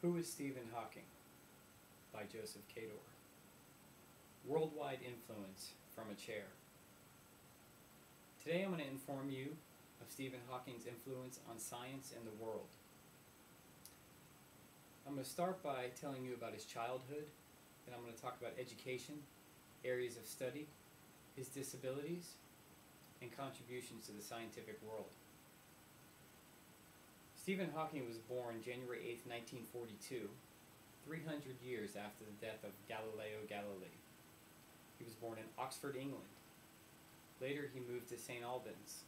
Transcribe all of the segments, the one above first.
Who is Stephen Hawking? By Joseph Kaidor. Worldwide influence from a chair. Today I'm going to inform you of Stephen Hawking's influence on science and the world. I'm going to start by telling you about his childhood, then I'm going to talk about education, areas of study, his disabilities, and contributions to the scientific world. Stephen Hawking was born January 8, 1942, 300 years after the death of Galileo Galilei. He was born in Oxford, England. Later he moved to St. Albans.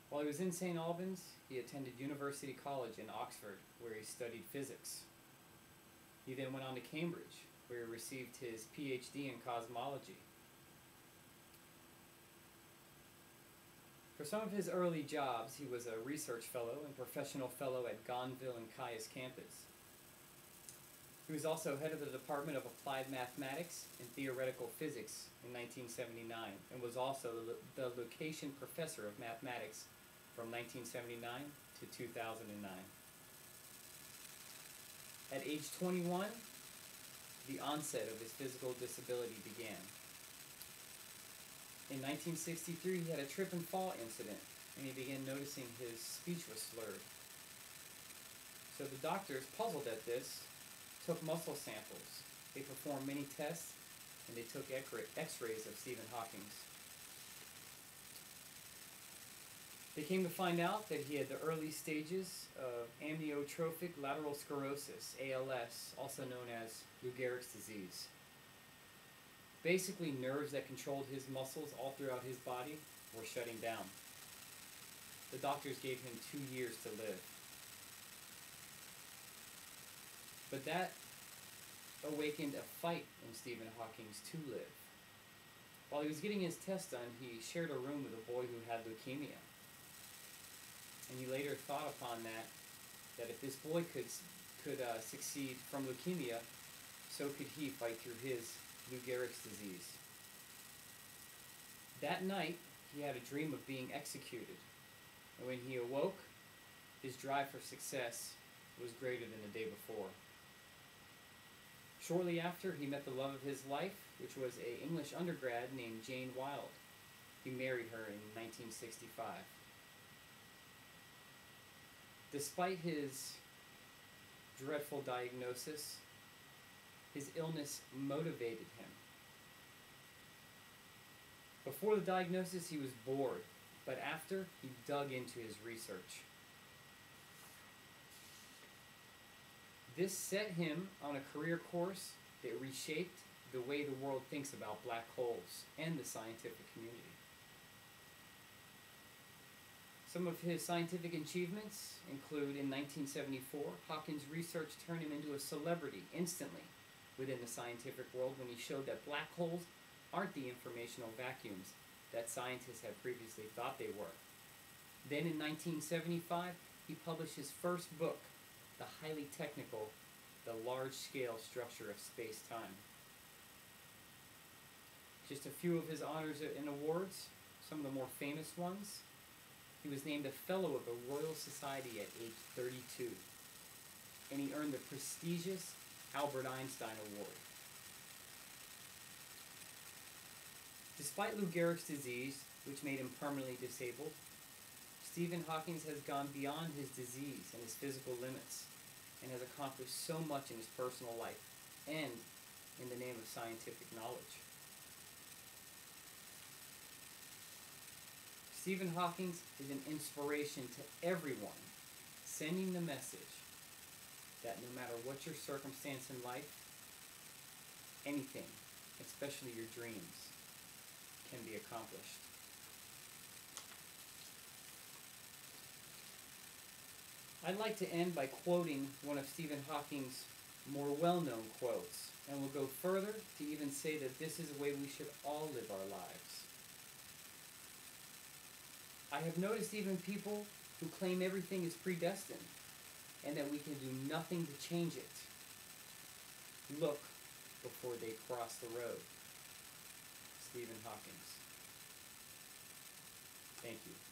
While he was in St. Albans, he attended University College in Oxford, where he studied physics. He then went on to Cambridge, where he received his PhD in cosmology. For some of his early jobs, he was a research fellow and professional fellow at Gonville and Caius campus. He was also head of the Department of Applied Mathematics and Theoretical Physics in 1979, and was also the location professor of mathematics from 1979 to 2009. At age 21, the onset of his physical disability began. In 1963, he had a trip and fall incident, and he began noticing his speech was slurred. So the doctors, puzzled at this, took muscle samples. They performed many tests, and they took x-rays of Stephen Hawking's. They came to find out that he had the early stages of amyotrophic lateral sclerosis, ALS, also known as Lou Gehrig's disease. Basically, nerves that controlled his muscles all throughout his body were shutting down. The doctors gave him 2 years to live. But that awakened a fight in Stephen Hawking's to live. While he was getting his test done, he shared a room with a boy who had leukemia. And he later thought upon that if this boy could succeed from leukemia, so could he fight through his Lou Gehrig's disease. That night, he had a dream of being executed, and when he awoke, his drive for success was greater than the day before. Shortly after, he met the love of his life, which was an English undergrad named Jane Wilde. He married her in 1965. Despite his dreadful diagnosis, his illness motivated him. Before the diagnosis, he was bored, but after, he dug into his research. This set him on a career course that reshaped the way the world thinks about black holes and the scientific community. Some of his scientific achievements include, in 1974, Hawking's research turned him into a celebrity instantly within the scientific world when he showed that black holes aren't the informational vacuums that scientists had previously thought they were. Then in 1975, he published his first book, the highly technical, The Large-Scale Structure of Space-Time. Just a few of his honors and awards, some of the more famous ones. He was named a Fellow of the Royal Society at age 32, and he earned the prestigious Albert Einstein Award. Despite Lou Gehrig's disease, which made him permanently disabled, Stephen Hawking has gone beyond his disease and his physical limits and has accomplished so much in his personal life and in the name of scientific knowledge. Stephen Hawking is an inspiration to everyone, sending the message that no matter what your circumstance in life, anything, especially your dreams, can be accomplished. I'd like to end by quoting one of Stephen Hawking's more well-known quotes, and will go further to even say that this is the way we should all live our lives. I have noticed even people who claim everything is predestined and that we can do nothing to change it look before they cross the road. Stephen Hawking. Thank you.